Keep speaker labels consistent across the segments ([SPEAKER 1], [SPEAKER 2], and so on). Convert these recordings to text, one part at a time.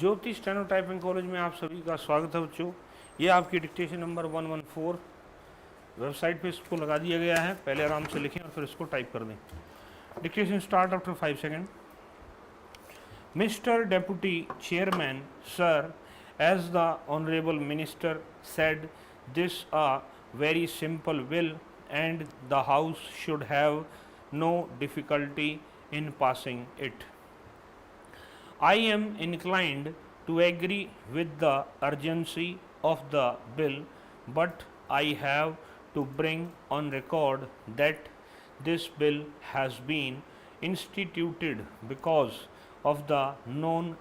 [SPEAKER 1] ज्योति steno typing college में आप सभी का स्वागत है बच्चों। ये आपकी डिक्टेशन नंबर 114 वेबसाइट पे इसको लगा दिया गया है। पहले आराम से लिखें और फिर इसको टाइप कर दें। Dictation start after 5 second. Mister deputy chairman sir, as the honorable minister said, this a very simple bill and the house should have no difficulty in passing it. I am inclined to agree with the urgency of the bill, but I have to bring on record that this bill has been instituted because of the non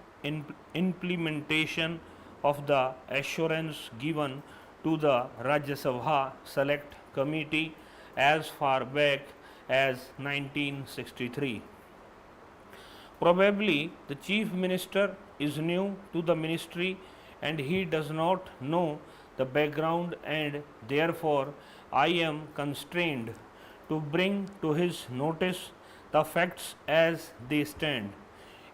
[SPEAKER 1] implementation of the assurance given to the Rajya Sabha Select Committee as far back as 1963. Probably the Chief Minister is new to the ministry and he does not know the background, and therefore I am constrained to bring to his notice the facts as they stand.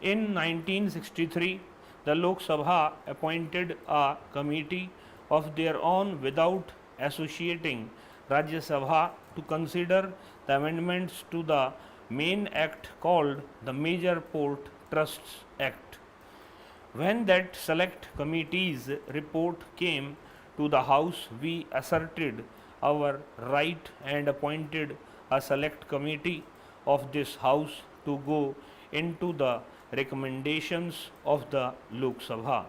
[SPEAKER 1] In 1963, the Lok Sabha appointed a committee of their own without associating Rajya Sabha to consider the amendments to the main act called the Major Port Trusts Act. When that select committee's report came to the House, we asserted our right and appointed a select committee of this House to go into the recommendations of the Lok Sabha.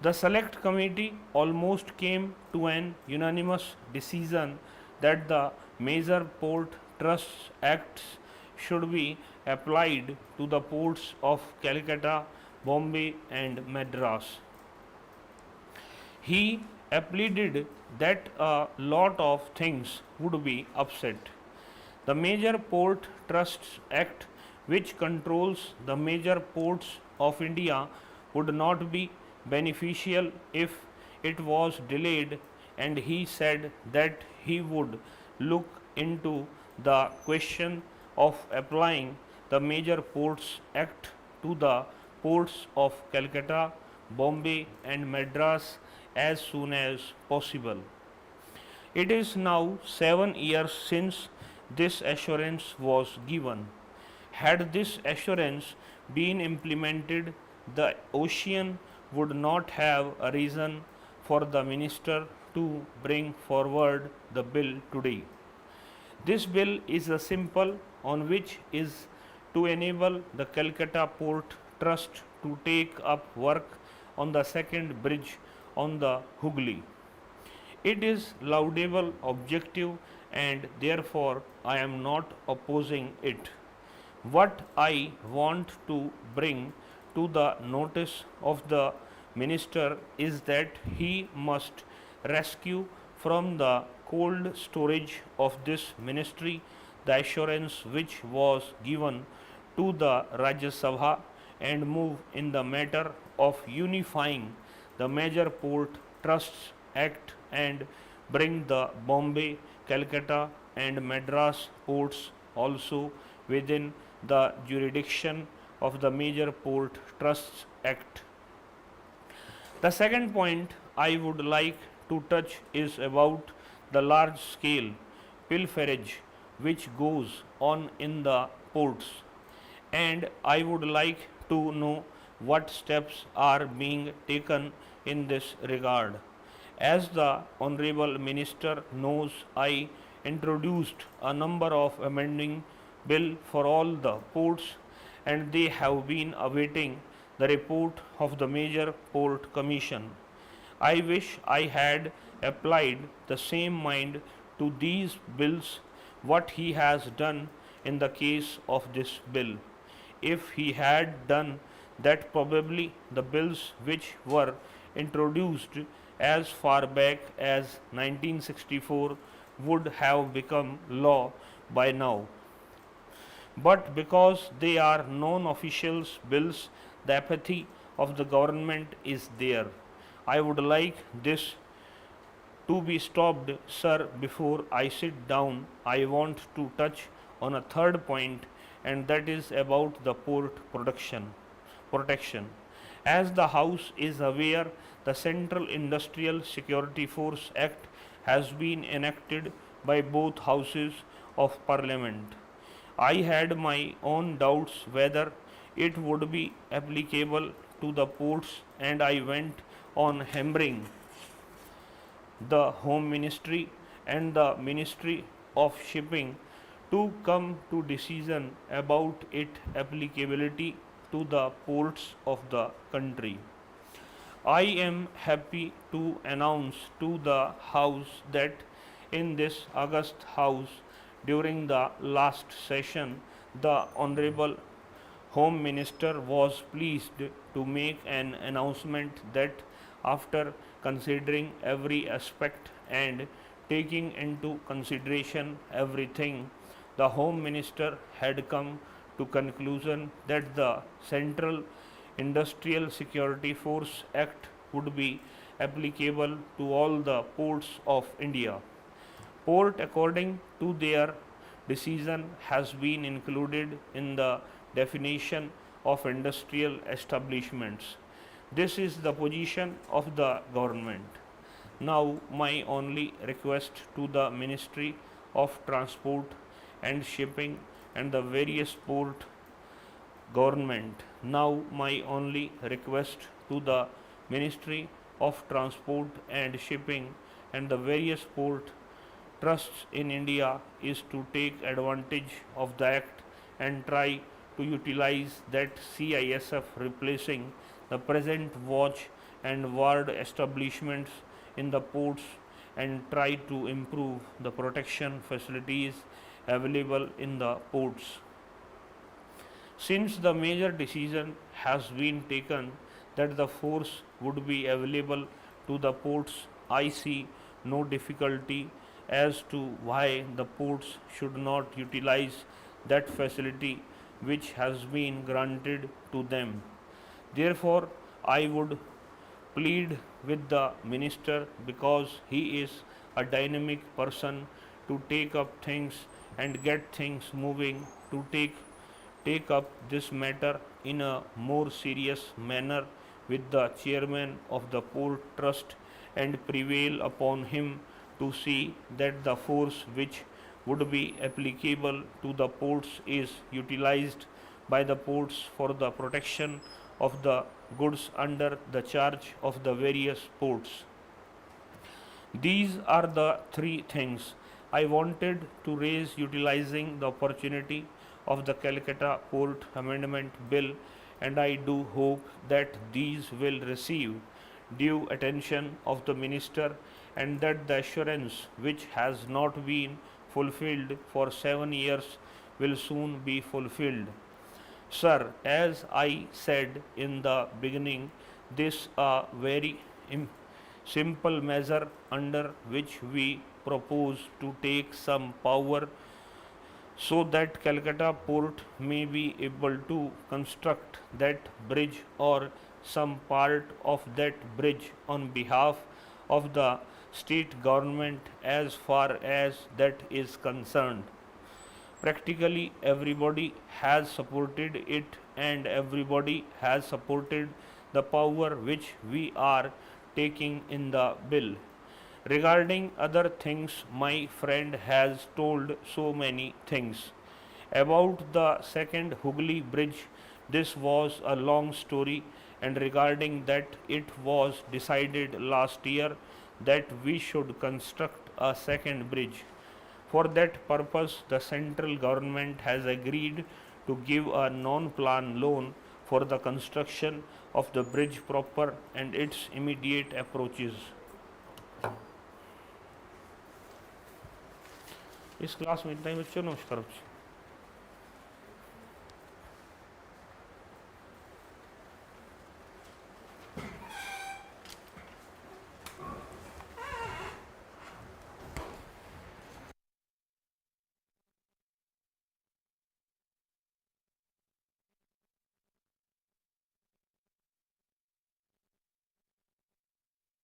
[SPEAKER 1] The select committee almost came to an unanimous decision that the Major Port Trusts Acts should be applied to the ports of Calcutta, Bombay and Madras. He pleaded that a lot of things would be upset. The Major Port Trusts Act, which controls the major ports of India, would not be beneficial if it was delayed, and he said that he would look into the question of applying the Major Ports Act to the ports of Calcutta, Bombay and Madras as soon as possible. It is now 7 years since this assurance was given. Had this assurance been implemented, the ocean would not have a reason for the minister to bring forward the bill today. This bill is a simple on which is to enable the Calcutta Port Trust to take up work on the second bridge on the Hooghly. It is laudable objective and therefore I am not opposing it. What I want to bring to the notice of the minister is that he must rescue from the cold storage of this ministry the assurance which was given to the Rajya Sabha and move in the matter of unifying the Major Port Trusts Act and bring the Bombay, Calcutta and Madras ports also within the jurisdiction of the Major Port Trusts Act. The second point I would like to touch is about the large scale pilferage which goes on in the ports, and I would like to know what steps are being taken in this regard. As the Honorable Minister knows, I introduced a number of amending bill for all the ports, and they have been awaiting the report of the Major Port Commission. I wish I had applied the same mind to these bills what he has done in the case of this bill. If he had done that, probably the bills which were introduced as far back as 1964 would have become law by now. But because they are non-official bills, the apathy of the government is there. I would like this to be stopped, sir. Before I sit down, I want to touch on a third point, and that is about the port protection. As the House is aware, the Central Industrial Security Force Act has been enacted by both houses of Parliament. I had my own doubts whether it would be applicable to the ports, and I went on hammering the Home Ministry and the Ministry of Shipping to come to decision about its applicability to the ports of the country. I am happy to announce to the House that in this August House, during the last session, the Honorable Home Minister was pleased to make an announcement that after considering every aspect and taking into consideration everything, the Home Minister had come to conclusion that the Central Industrial Security Force Act would be applicable to all the ports of India. Port, according to their decision, has been included in the definition of industrial establishments. This is the position of the government. Now, my only request to the Ministry of Transport and Shipping and the various port government. Now, my only request to the Ministry of Transport and Shipping and the various port trusts in India is to take advantage of the act and try to utilize that CISF, replacing the present watch and ward establishments in the ports, and try to improve the protection facilities available in the ports. Since the major decision has been taken that the force would be available to the ports, I see no difficulty as to why the ports should not utilize that facility which has been granted to them. Therefore, I would plead with the minister, because he is a dynamic person, to take up things and get things moving, to take up this matter in a more serious manner with the chairman of the port trust and prevail upon him to see that the force which would be applicable to the ports is utilized by the ports for the protection of the goods under the charge of the various ports. These are the three things I wanted to raise utilizing the opportunity of the Calcutta Port Amendment Bill, and I do hope that these will receive due attention of the Minister, and that the assurance which has not been fulfilled for 7 years will soon be fulfilled. Sir, as I said in the beginning, this a very simple measure under which we propose to take some power so that Calcutta Port may be able to construct that bridge or some part of that bridge on behalf of the state government as far as that is concerned. Practically everybody has supported it, and everybody has supported the power which we are taking in the bill. Regarding other things, my friend has told so many things. About the second Hooghly bridge, this was a long story, and regarding that, it was decided last year that we should construct a second bridge. For that purpose, the central government has agreed to give a non-plan loan for the construction of the bridge proper and its immediate approaches. इस class में इतना ही बच्चों, नमस्कार बच्चों।